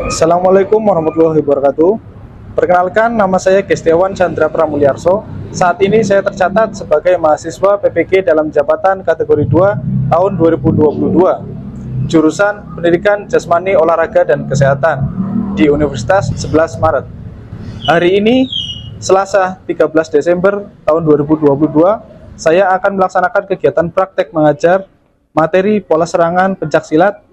Assalamualaikum warahmatullahi wabarakatuh. Perkenalkan, nama saya Gestiawan Chandra Pramulyarso. Saat ini saya tercatat sebagai mahasiswa PPG dalam jabatan kategori 2 tahun 2022, jurusan Pendidikan Jasmani, Olahraga, dan Kesehatan di Universitas 11 Maret. Hari ini, Selasa 13 Desember tahun 2022, saya akan melaksanakan kegiatan praktek mengajar materi pola serangan pencaksilat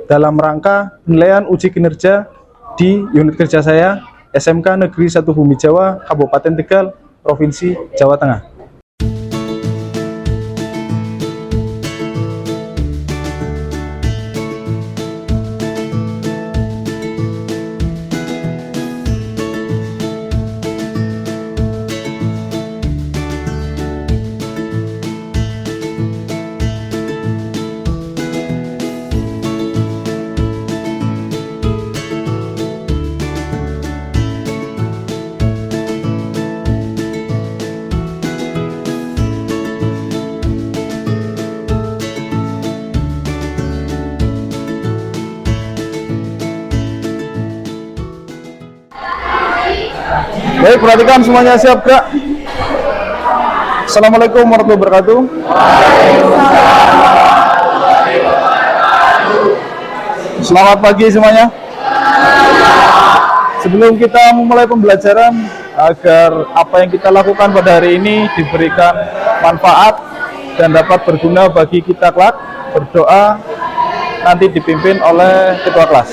dalam rangka penilaian uji kinerja di unit kerja saya, SMK Negeri 1 Bumi Jawa, Kabupaten Tegal, Provinsi Jawa Tengah. Baik, perhatikan semuanya, siap gak? Assalamualaikum warahmatullahi wabarakatuh. Selamat pagi semuanya. Sebelum kita memulai pembelajaran, agar apa yang kita lakukan pada hari ini diberikan manfaat dan dapat berguna bagi kita kelak, berdoa nanti dipimpin oleh ketua kelas.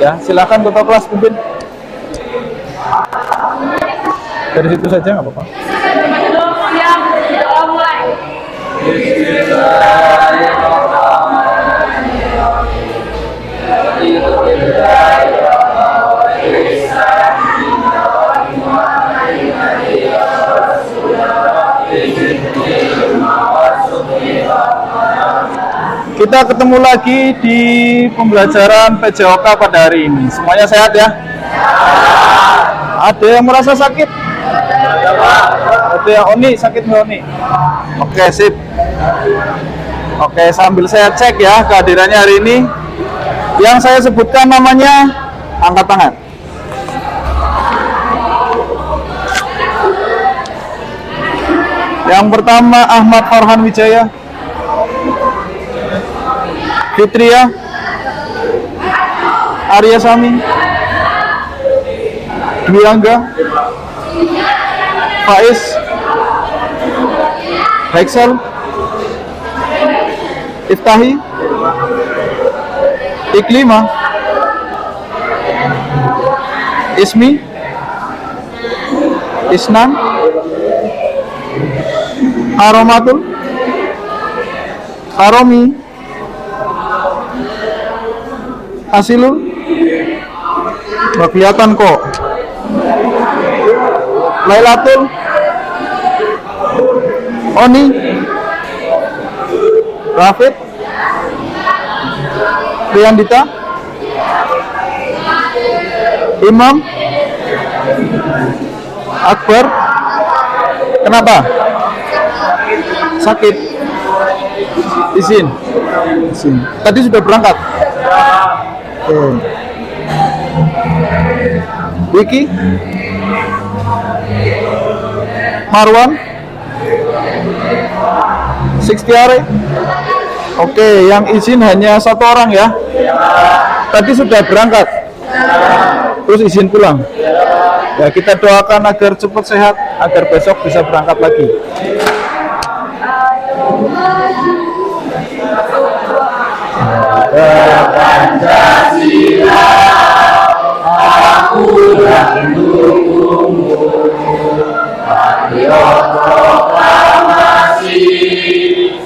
Ya, silakan ketua kelas pimpin. Dari situ saja nggak apa-apa. Kita ketemu lagi di pembelajaran PJOK pada hari ini. Semuanya sehat ya? Ada yang merasa sakit? Ada yang Oni, sakit nggak Oni? Oke, sip. Oke, sambil saya cek ya kehadirannya hari ini. Yang saya sebutkan namanya, angkat tangan. Yang pertama Ahmad Farhan Wijaya, Fitria, Arya Sami, Dwi Angga, Faiz, Hexel, Iftahi, Iklima, Ismi, Isnan, Aromatul, Aromi, Hasilul, nggak kelihatan kok. Lailatul, Oni, Rafid, Riyandita, Imam, Akbar. Kenapa? Sakit. Izin. Tadi sudah berangkat. Wiki, Marwan, Sixtiare. Oke, yang izin hanya satu orang ya. Tadi sudah berangkat, terus izin pulang. Ya, kita doakan agar cepat sehat, agar besok bisa berangkat lagi. Pancasila, aku mendukungmu. Patriot proklamasi,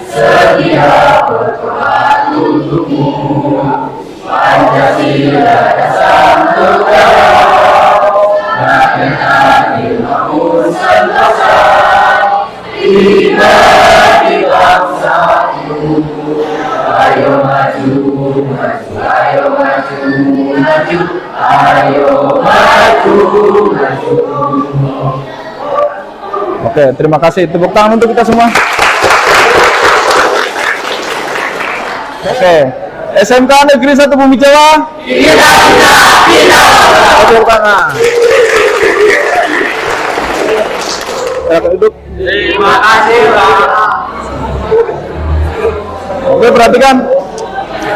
sedia berjuang untukmu. Pancasila dasar negara, rakyat adil makmur sentosa. Kita di bangsaku, ayo maju, maju, ayo maju, maju, ayo maju, maju. Oke, terima kasih. Tepuk tangan untuk kita semua. Oke, SMK Negeri 1 Bumi Jawa. Tepuk tangan. Duduk. Terima kasih, Pak. Oke, perhatikan.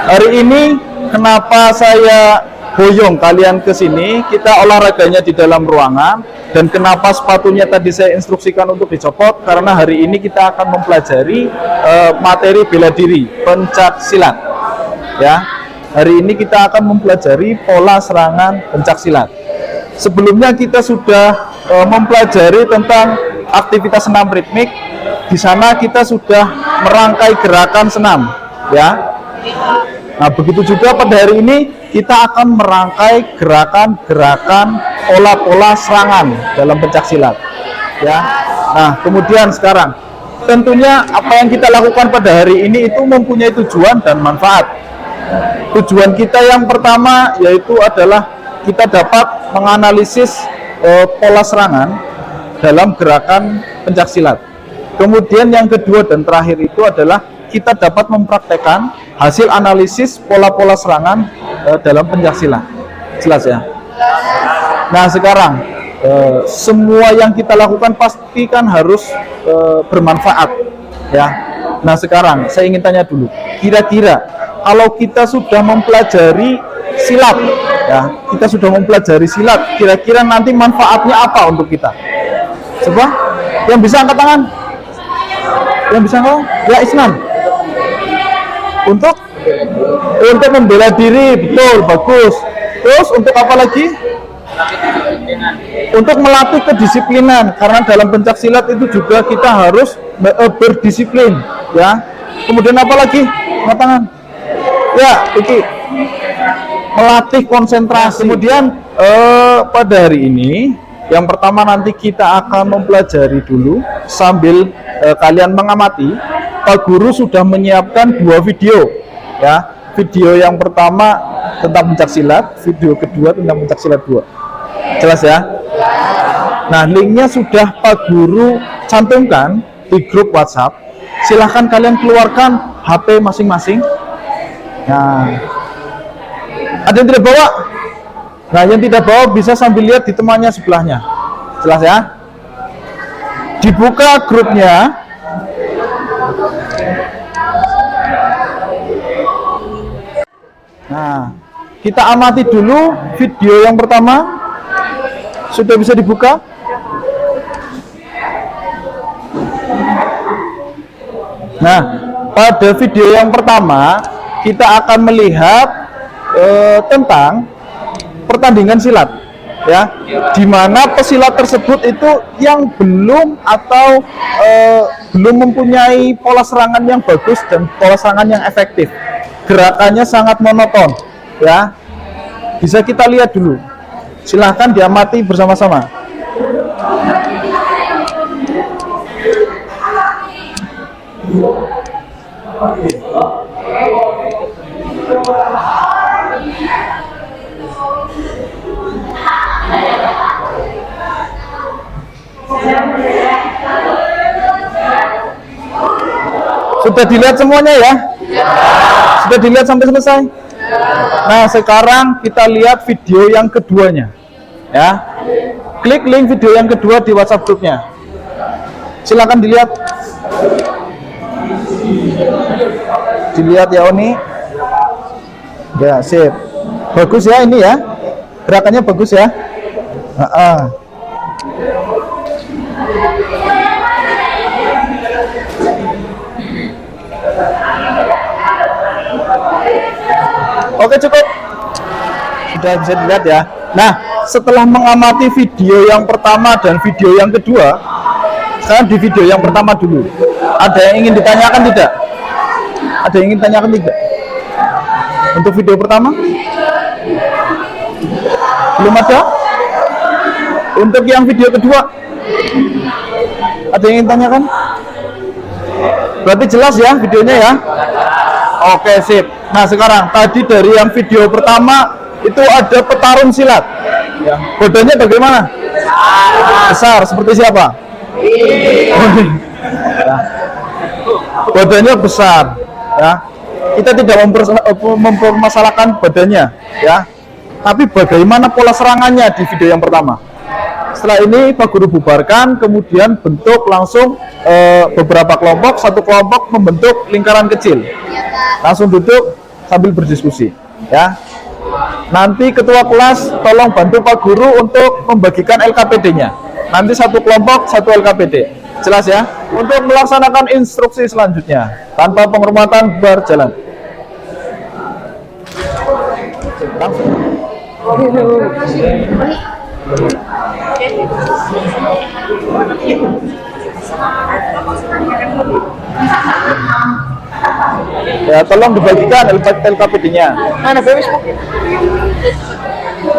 Hari ini kenapa saya boyong kalian ke sini? Kita olahraganya di dalam ruangan, dan kenapa sepatunya tadi saya instruksikan untuk dicopot? Karena hari ini kita akan mempelajari materi bela diri, pencak silat. Ya, hari ini kita akan mempelajari pola serangan pencak silat. Sebelumnya kita sudah mempelajari tentang aktivitas senam ritmik. Di sana kita sudah merangkai gerakan senam, ya. Nah, begitu juga pada hari ini kita akan merangkai gerakan-gerakan pola-pola serangan dalam pencak silat, ya. Nah, kemudian sekarang tentunya apa yang kita lakukan pada hari ini itu mempunyai tujuan dan manfaat. Tujuan kita yang pertama yaitu adalah kita dapat menganalisis pola serangan dalam gerakan pencak silat. Kemudian yang kedua dan terakhir itu adalah kita dapat mempraktekkan hasil analisis pola-pola serangan dalam pencak silat. Jelas ya? Nah, sekarang semua yang kita lakukan pastikan harus bermanfaat, ya. Nah, sekarang saya ingin tanya dulu, kira-kira kalau kita sudah mempelajari silat, ya, kita sudah mempelajari silat, kira-kira nanti manfaatnya apa untuk kita? Coba, yang bisa angkat tangan. Yang bisa ngomong? Ya, Isnan. Untuk membela diri, betul, bagus. Terus untuk apa lagi? Untuk melatih kedisiplinan, karena dalam pencak silat itu juga kita harus berdisiplin, ya. Kemudian apa lagi? Angkat tangan. Ya, iki melatih konsentrasi. Kemudian pada hari ini yang pertama nanti kita akan mempelajari dulu sambil kalian mengamati. Pak Guru sudah menyiapkan 2 video, ya. Video yang pertama tentang pencak silat, video kedua tentang pencak silat 2. Jelas ya? Nah, linknya sudah Pak Guru cantumkan di grup WhatsApp. Silahkan kalian keluarkan HP masing-masing. Nah, ada yang tidak bawa? Nah, yang tidak bawa bisa sambil lihat di temannya sebelahnya. Jelas ya? Dibuka grupnya. Nah, kita amati dulu video yang pertama. Sudah bisa dibuka? Nah, pada video yang pertama kita akan melihat tentang pertandingan silat, ya, di mana pesilat tersebut itu yang belum atau belum mempunyai pola serangan yang bagus dan pola serangan yang efektif. Gerakannya sangat monoton, ya. Bisa kita lihat dulu. Silahkan diamati bersama-sama. Sudah dilihat semuanya ya? Sudah dilihat sampai selesai? Nah, sekarang kita lihat video yang keduanya, ya. Klik link video yang kedua di WhatsApp grupnya. Silakan dilihat. Dilihat ya, Oni. Ya, sip. Bagus ya ini ya. Gerakannya bagus ya. Oke, cukup. Sudah bisa dilihat ya. Nah, setelah mengamati video yang pertama dan video yang kedua, sekarang di video yang pertama dulu. Ada yang ingin ditanyakan tidak? Ada yang ingin tanyakan tidak? Untuk video pertama? Belum ada? Untuk yang video kedua? Ada yang ingin tanyakan? Berarti jelas ya videonya ya? Oke, sip. Nah, sekarang tadi dari yang video pertama itu ada petarung silat. Ya, badannya bagaimana? Besar. Seperti siapa? Ya. Badannya besar. Ya. kita tidak mempermasalahkan badannya, ya. Tapi bagaimana pola serangannya di video yang pertama. Setelah ini Pak Guru bubarkan, kemudian bentuk langsung beberapa kelompok, satu kelompok membentuk lingkaran kecil. Langsung duduk sambil berdiskusi, ya. Nanti ketua kelas tolong bantu Pak Guru untuk membagikan LKPD-nya. Nanti satu kelompok, satu LKPD. Jelas ya? Untuk melaksanakan instruksi selanjutnya, tanpa penghormatan berjalan. Langsung. Ya, tolong dibagikan LKPD-nya.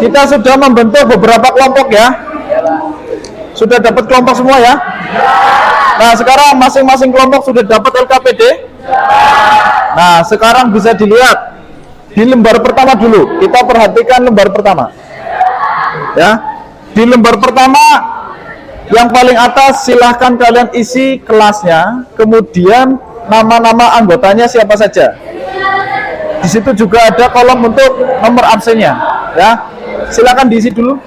Kita sudah membentuk beberapa kelompok ya. Sudah dapat kelompok semua ya. Nah, sekarang masing-masing kelompok sudah dapat LKPD. Nah, sekarang bisa dilihat di lembar pertama dulu. Kita perhatikan lembar pertama. Ya. Di lembar pertama yang paling atas silahkan kalian isi kelasnya, kemudian nama-nama anggotanya siapa saja. Di situ juga ada kolom untuk nomor absennya, ya. Silakan diisi dulu.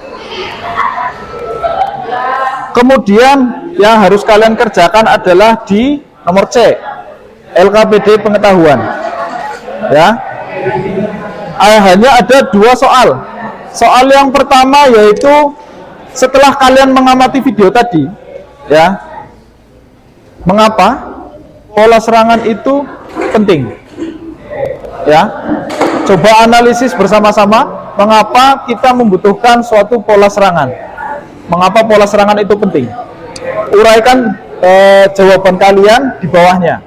Kemudian yang harus kalian kerjakan adalah di nomor C, LKPD pengetahuan. Ya. Hanya ada 2 soal. Soal yang pertama yaitu setelah kalian mengamati video tadi, ya, mengapa pola serangan itu penting? Ya, coba analisis bersama-sama mengapa kita membutuhkan suatu pola serangan. Mengapa pola serangan itu penting? Uraikan jawaban kalian di bawahnya.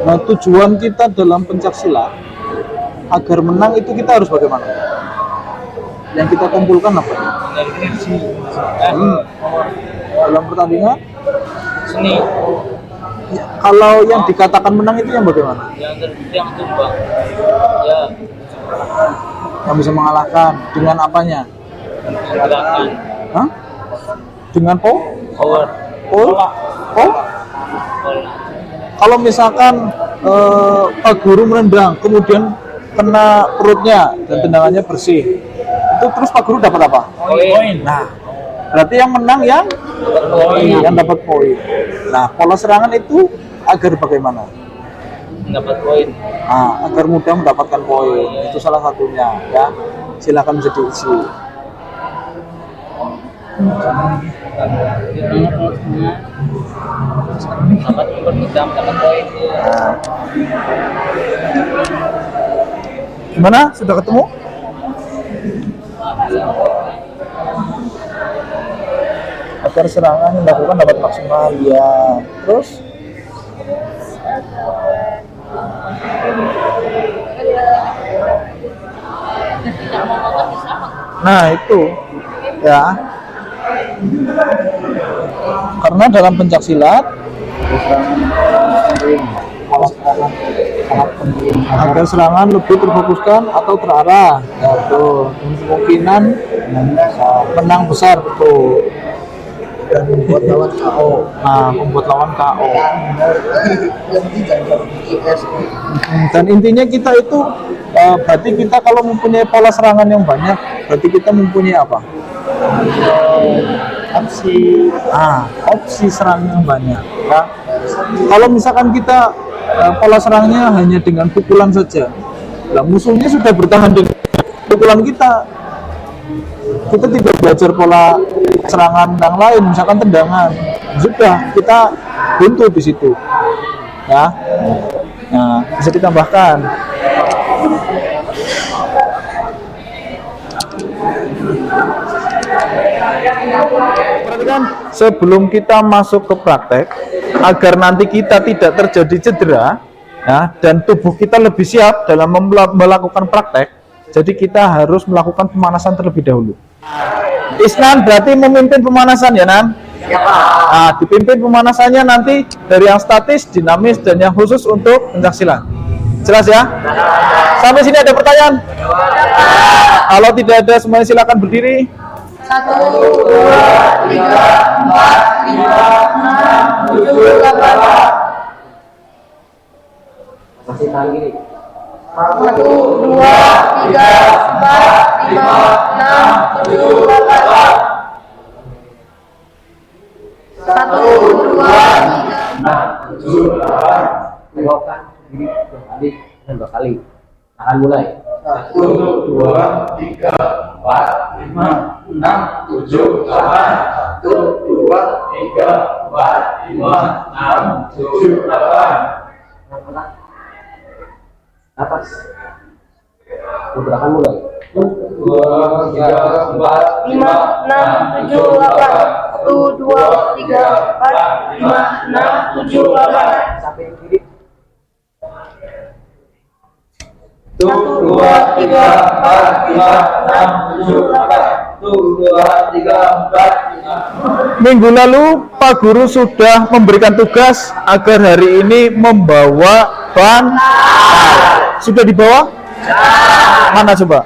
Nah, tujuan kita dalam pencaksilat agar menang itu kita harus bagaimana? Yang kita kumpulkan apa? Dalam pertandingan Seni. ya, kalau yang dikatakan menang itu yang bagaimana? Yang tumbang. Ya, Yang bisa mengalahkan dengan apanya? gerakan. Hah? Dengan Power. pola. Kalau misalkan Pak Guru menendang, kemudian kena perutnya dan tendangannya bersih, itu terus Pak Guru dapat apa? Poin. Nah, berarti yang menang yang dapat poin. Nah, pola serangan itu agar bagaimana? Dapat poin. Nah, agar mudah mendapatkan poin. Itu salah satunya, ya. Silakan bisa diisi. Dapat mempermudah dapat poin. Nah. Gimana? Sudah ketemu? Agar serangan yang dilakukan dapat maksimal, ya. Terus nah itu ya, karena dalam pencaksilat agar serangan lebih terfokuskan atau terarah, yaitu kemungkinan menang besar tuh, dan membuat lawan KO. Nah, membuat lawan KO. Dan intinya kita itu berarti kita kalau mempunyai pola serangan yang banyak, berarti kita mempunyai apa? Opsi serang yang banyak. Ya. Kalau misalkan kita pola serangnya hanya dengan pukulan saja, lah musuhnya sudah bertahan dengan pukulan kita. Kita tidak belajar pola serangan yang lain, misalkan tendangan, sudah kita buntu di situ, ya. Nah, bisa ditambahkan. Perhatikan, sebelum kita masuk ke praktek, agar nanti kita tidak terjadi cedera, ya, dan tubuh kita lebih siap dalam melakukan praktek, Jadi kita harus melakukan pemanasan terlebih dahulu. Isnan berarti memimpin pemanasan ya Nan? Ya Pak. Nah, dipimpin pemanasannya nanti dari yang statis, dinamis, dan yang khusus untuk pencaksilat. Jelas ya? Sampai sini ada pertanyaan? Kalau tidak ada, semuanya silakan berdiri. 1, 2, 3, 4, 5, 6, 7, 8. Masih tangan kiri. 1, 2, 3, 4, 5, 6, 7, 8. 1, 2, 3, 7, 8. Tengokkan kiri 2 kali dan 2 kali. Akan mulai. 1, 2, 3, 4, 5, 6, 7, 8. 1, 2, 3, 4, 5, 6, 7, 8. Atas. Gerakan mulai. 2, 3, 4, 5, 6, 7, 8. 1, 2, 3, 4, 5, 6, 7, 8. sampai kiri. 1, 2, 3, 4, 5, 6, 7, 8. 1, 2, 3, 4, 5. Minggu lalu Pak Guru sudah memberikan tugas agar hari ini membawa bantal. Sudah dibawa? Mana coba?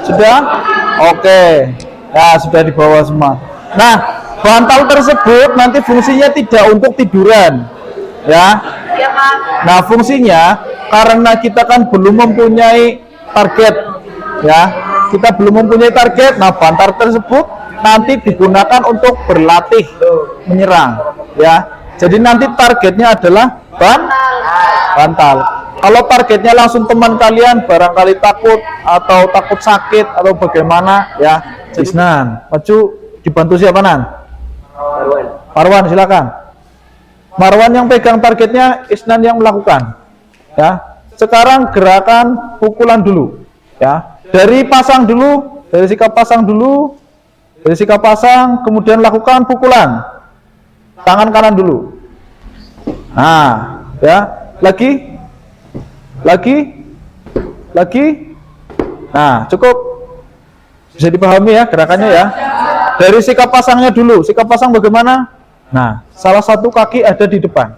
Sudah? Oke. Ya, sudah dibawa semua. Nah, bantal tersebut nanti fungsinya tidak untuk tiduran. Ya. Ya Pak. Nah, fungsinya karena kita kan belum mempunyai target. Ya. Kita belum mempunyai target. Nah, bantal tersebut nanti digunakan untuk berlatih menyerang. Ya. Jadi nanti targetnya adalah bantal. Kalau targetnya langsung teman kalian barangkali takut atau takut sakit atau bagaimana ya. Isnan, maju dibantu siapa Nan? Marwan silakan. Marwan yang pegang targetnya, Isnan yang melakukan. Ya. Sekarang gerakan pukulan dulu. Ya. Dari pasang dulu, dari sikap pasang dulu. Dari sikap pasang kemudian lakukan pukulan. Tangan kanan dulu. Nah, ya. Lagi. Nah, cukup. Bisa dipahami ya gerakannya ya. Dari sikap pasangnya dulu. Sikap pasang bagaimana? Nah, salah satu kaki ada di depan.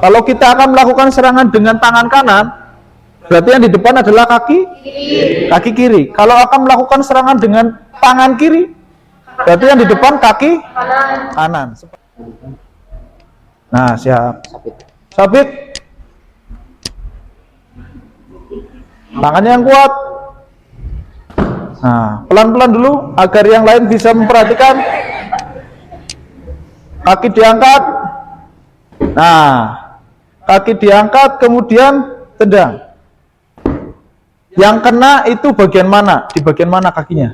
Kalau kita akan melakukan serangan dengan tangan kanan, berarti yang di depan adalah kaki kiri. Kalau akan melakukan serangan dengan tangan kiri, berarti yang di depan kaki kanan. Nah, siap. Sabit. Tangannya yang kuat. Nah, pelan-pelan dulu agar yang lain bisa memperhatikan. Kaki diangkat. Nah, kaki diangkat kemudian tendang. Yang kena itu bagian mana? Di bagian mana kakinya?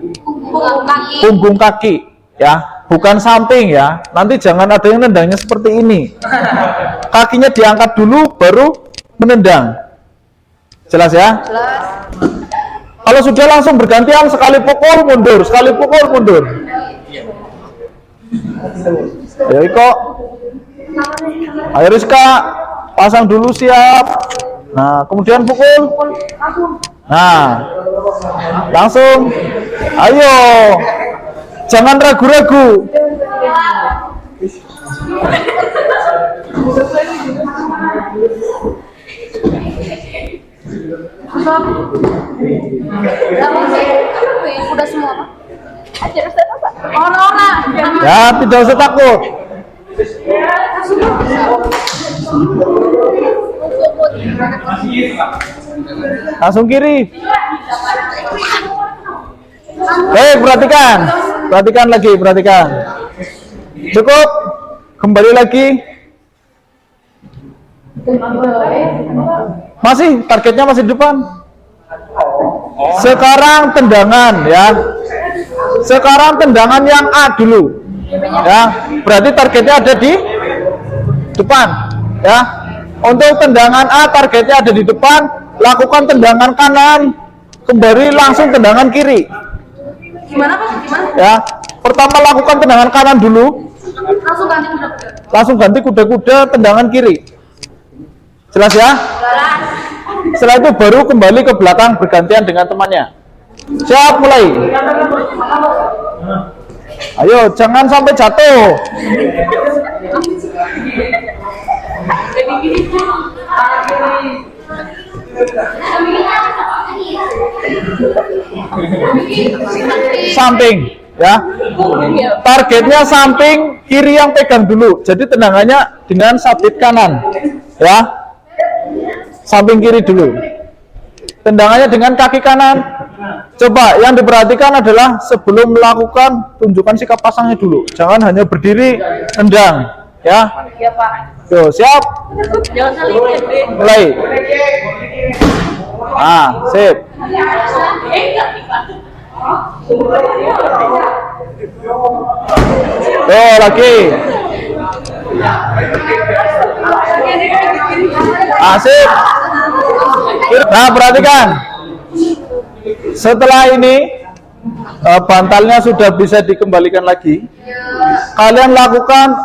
Punggung kaki, ya, bukan samping ya. Nanti jangan ada yang nendangnya seperti ini. Kakinya diangkat dulu baru menendang. Jelas ya? Jelas. Kalau sudah langsung bergantian sekali pukul mundur, sekali pukul mundur. Ayo Iko. Ayo Rizka, pasang dulu siap. Nah, kemudian pukul. Nah, langsung. Ayo. Jangan ragu-ragu. Udah semua Pak. Orang-orang. Ya, tidak usah takut. Langsung kiri. Perhatikan. Perhatikan lagi, perhatikan. Cukup. Kembali lagi. Masih, targetnya masih di depan. Sekarang tendangan ya. Sekarang tendangan yang A dulu. Ya, berarti targetnya ada di depan. Ya. Untuk tendangan A targetnya ada di depan, lakukan tendangan kanan, kembali langsung tendangan kiri. Gimana Pak? Gimana? Ya. Pertama lakukan tendangan kanan dulu. Langsung ganti kuda-kuda. Langsung ganti kuda-kuda tendangan kiri. Jelas ya? Jelas. Setelah itu baru kembali ke belakang bergantian dengan temannya. Siap, mulai. Ayo, jangan sampai jatuh. Samping, ya. Targetnya samping kiri yang pegang dulu. Jadi tendangannya dengan sabit kanan, ya. Samping kiri dulu. Tendangannya dengan kaki kanan. Coba yang diperhatikan adalah sebelum melakukan tunjukkan sikap pasangnya dulu. Jangan hanya berdiri tendang, ya. Iya, Pak. Tuh, siap. Jangan saling Mulai. Sip. Tuh, lagi. Sip. Nah, perhatikan. Setelah ini bantalnya sudah bisa dikembalikan lagi. Kalian lakukan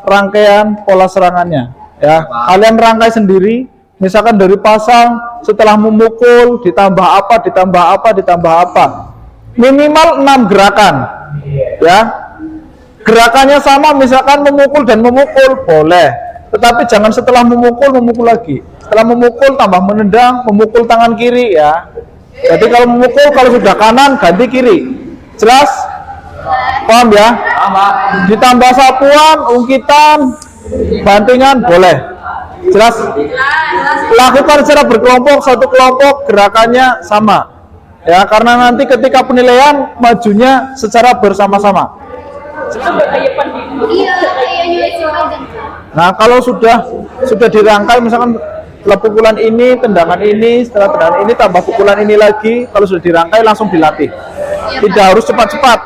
rangkaian pola serangannya, ya. Kalian rangkai sendiri. Misalkan dari pasang, setelah memukul ditambah apa, ditambah apa, ditambah apa. Minimal 6 gerakan, ya. Gerakannya sama, misalkan memukul dan memukul boleh. Tetapi jangan setelah memukul lagi. Setelah memukul tambah menendang, memukul tangan kiri, ya. Jadi kalau memukul, kalau sudah kanan ganti kiri. Jelas? Paham ya? Ditambah sapuan, ungkitan, bantingan boleh. Jelas? Lakukan secara berkelompok, satu kelompok gerakannya sama. Ya, karena nanti ketika penilaian majunya secara bersama-sama. Nah, kalau sudah dirangkai, misalkan setelah pukulan ini, tendangan ini, setelah tendangan ini tambah pukulan ini lagi, kalau sudah dirangkai langsung dilatih. Tidak harus cepat-cepat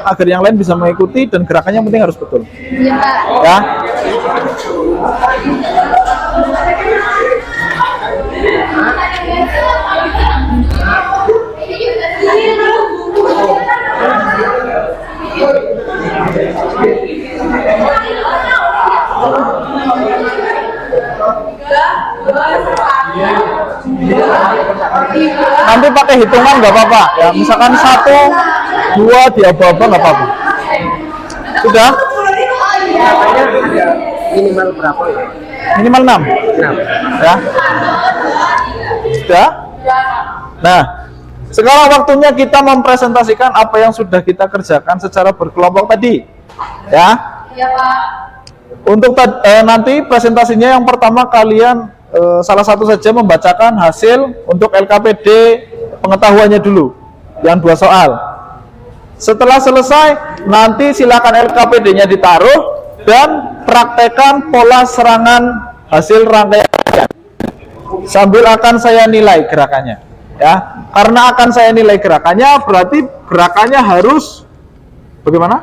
agar yang lain bisa mengikuti dan gerakannya yang penting harus betul. Ya. Nanti pakai hitungan nggak apa-apa ya, misalkan 1, 2 di aba-aba nggak apa-apa. Sudah? Minimal berapa ya? Minimal 6 ya. Sudah? Nah, sekarang waktunya kita mempresentasikan apa yang sudah kita kerjakan secara berkelompok tadi, ya. Iya, Pak. Untuk nanti presentasinya yang pertama kalian salah satu saja membacakan hasil untuk LKPD pengetahuannya dulu, yang 2 soal. Setelah selesai, nanti silakan LKPD-nya ditaruh dan praktekkan pola serangan hasil rangkaian. Sambil akan saya nilai gerakannya, ya. Karena akan saya nilai gerakannya, berarti gerakannya harus bagaimana?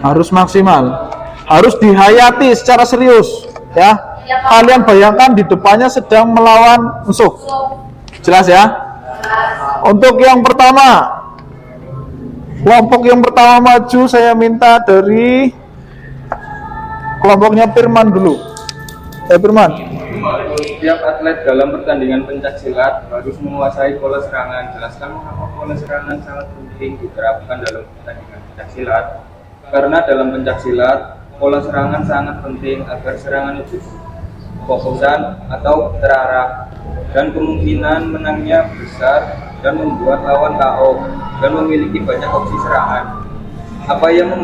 Harus maksimal, harus dihayati secara serius, ya. Kalian bayangkan di depannya sedang melawan musuh. Jelas ya? Untuk yang pertama, kelompok yang pertama maju, saya minta dari kelompoknya Firman dulu. Firman. Setiap atlet dalam pertandingan pencaksilat harus menguasai pola serangan. Jelaskan mengapa pola serangan sangat penting diterapkan dalam pertandingan pencaksilat. Karena dalam pencaksilat, pola serangan sangat penting agar serangan itu fokusan atau terarah, dan kemungkinan menangnya besar dan membuat lawan KO dan memiliki banyak opsi serangan. Apa yang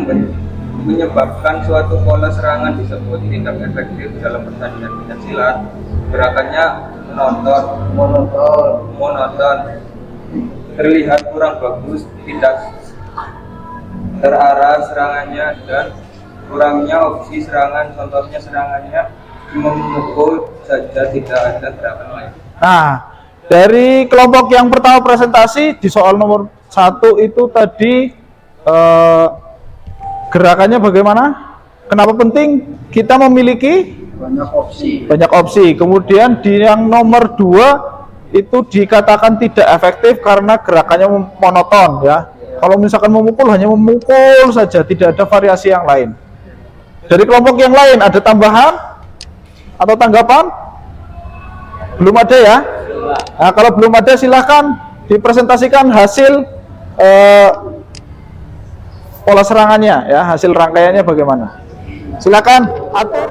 menyebabkan suatu pola serangan disebut tidak efektif dalam pertandingan pencaksilat? Gerakannya monoton, terlihat kurang bagus, tidak terarah serangannya, dan kurangnya opsi serangan. Contohnya serangannya cuma memukul saja, tidak ada gerakan lain. Nah, dari kelompok yang pertama presentasi di soal nomor 1 itu tadi gerakannya bagaimana? Kenapa penting kita memiliki banyak opsi. Kemudian di yang nomor 2 itu dikatakan tidak efektif karena gerakannya monoton, ya. Kalau misalkan memukul hanya memukul saja, tidak ada variasi yang lain. Dari kelompok yang lain ada tambahan atau tanggapan? Belum ada ya? Nah, kalau belum ada silahkan dipresentasikan hasil pola serangannya ya, hasil rangkaiannya bagaimana. Silakan atur.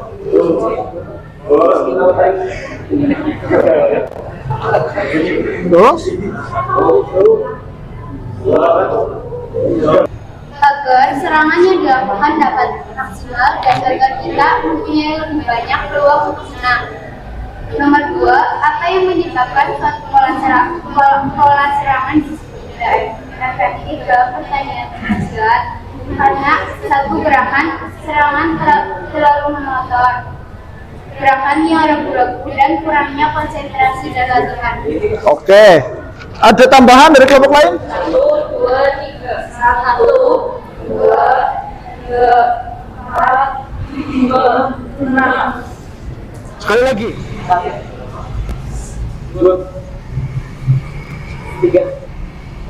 Terus? Agar serangannya dilakukan dapat maksimal dan agar kita mempunyai lebih banyak peluang untuk menang. Nomor 2, apa yang menyebabkan suatu pola serangan disebut tidak efektif dalam pertandingan pencaksilat? Karena satu gerakan serangan terlalu monoton, gerakan yang ragu-ragu dan kurangnya konsentrasi dan latihan. Oke. Ada tambahan dari kelompok lain? 1, 2, 3. 1, 2, 3, 4, 5, 6. Sekali lagi. 2, 3,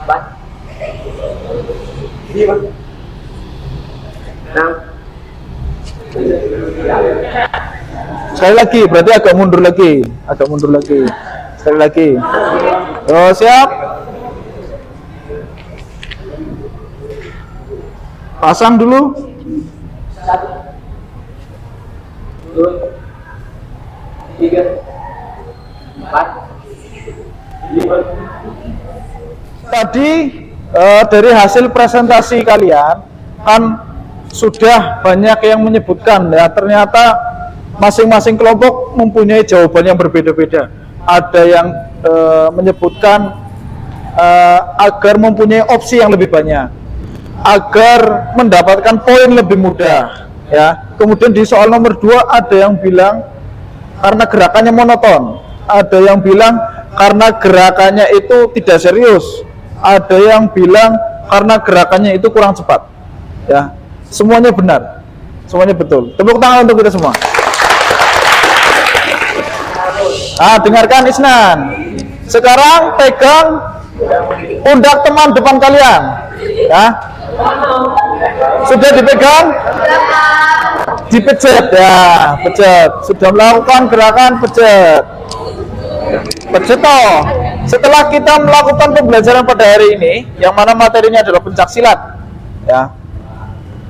4, 5, 6. Sekali lagi, berarti agak mundur lagi. Sekali lagi. Oh, siap. Pasang dulu. 1, 2, 3, 4, 5. Tadi dari hasil presentasi kalian kan sudah banyak yang menyebutkan ya, ternyata masing-masing kelompok mempunyai jawaban yang berbeda-beda. Ada yang menyebutkan agar mempunyai opsi yang lebih banyak, agar mendapatkan poin lebih mudah ya. Kemudian di soal nomor 2 ada yang bilang karena gerakannya monoton, ada yang bilang karena gerakannya itu tidak serius, ada yang bilang karena gerakannya itu kurang cepat ya. Semuanya benar, semuanya betul. Tepuk tangan untuk kita semua. Dengarkan Isnan. Sekarang pegang pundak teman depan kalian ya. Sudah dipegang? Dipejet ya, pejet. Sudah melakukan gerakan pejet. Pejet toh. Setelah kita melakukan pembelajaran pada hari ini, yang mana materinya adalah pencaksilat ya,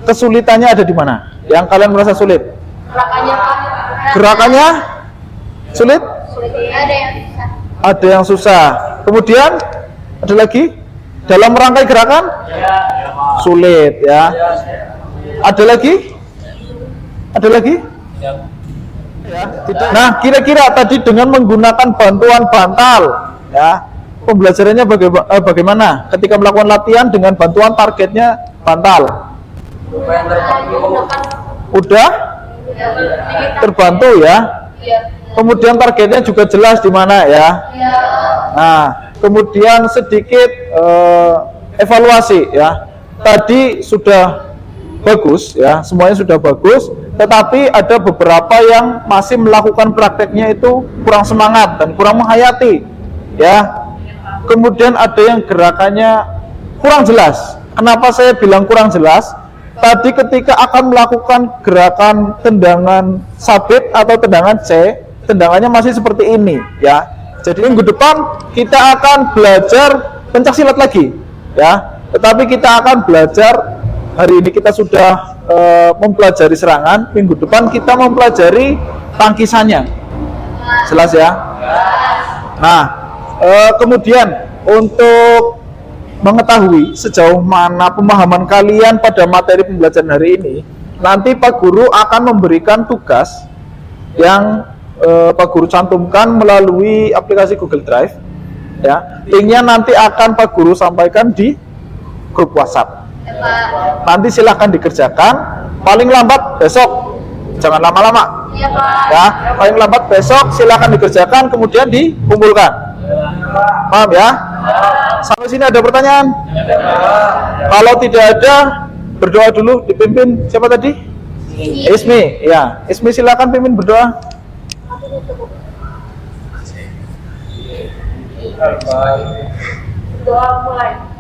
kesulitannya ada di mana? Yang kalian merasa sulit? Gerakannya sulit? Ada yang susah. Kemudian ada lagi dalam merangkai gerakan sulit ya. Ada lagi? Ada lagi? Ya. Nah, kira-kira tadi dengan menggunakan bantuan bantal ya, pembelajarannya bagaimana? Ketika melakukan latihan dengan bantuan targetnya bantal. Udah terbantu ya. Kemudian targetnya juga jelas di mana ya. Nah, kemudian sedikit evaluasi ya. Tadi sudah bagus ya, semuanya sudah bagus, tetapi ada beberapa yang masih melakukan prakteknya itu kurang semangat dan kurang menghayati ya. Kemudian ada yang gerakannya kurang jelas. Kenapa saya bilang kurang jelas? Tadi ketika akan melakukan gerakan tendangan sabit atau tendangan C, tendangannya masih seperti ini ya. Jadi minggu depan kita akan belajar pencaksilat lagi ya. Tetapi kita akan belajar, hari ini kita sudah mempelajari serangan, minggu depan kita mempelajari tangkisannya. Jelas ya? Nah, kemudian untuk mengetahui sejauh mana pemahaman kalian pada materi pembelajaran hari ini, nanti Pak Guru akan memberikan tugas yang Pak Guru cantumkan melalui aplikasi Google Drive ya. Linknya nanti akan Pak Guru sampaikan di grup WhatsApp. Nanti silahkan dikerjakan, paling lambat besok, jangan lama-lama ya. Paling lambat besok silahkan dikerjakan, kemudian dikumpulkan. Paham ya? Sampai sini ada pertanyaan? Kalau tidak ada, berdoa dulu, dipimpin siapa tadi? Ismi, ya. Ismi silakan pimpin berdoa. Doa mulai.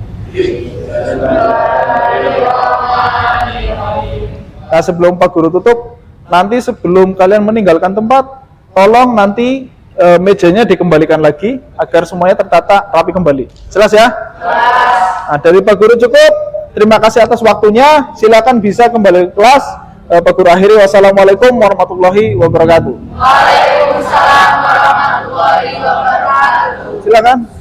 Nah, sebelum Pak Guru tutup, nanti sebelum kalian meninggalkan tempat, tolong nanti mejanya dikembalikan lagi agar semuanya tertata rapi kembali. Jelas ya? Nah, dari Pak Guru cukup. Terima kasih atas waktunya. Silakan bisa kembali ke kelas. Pak Guru akhiri. Wassalamualaikum warahmatullahi wabarakatuh. Waalaikumsalam warahmatullahi wabarakatuh. Silakan.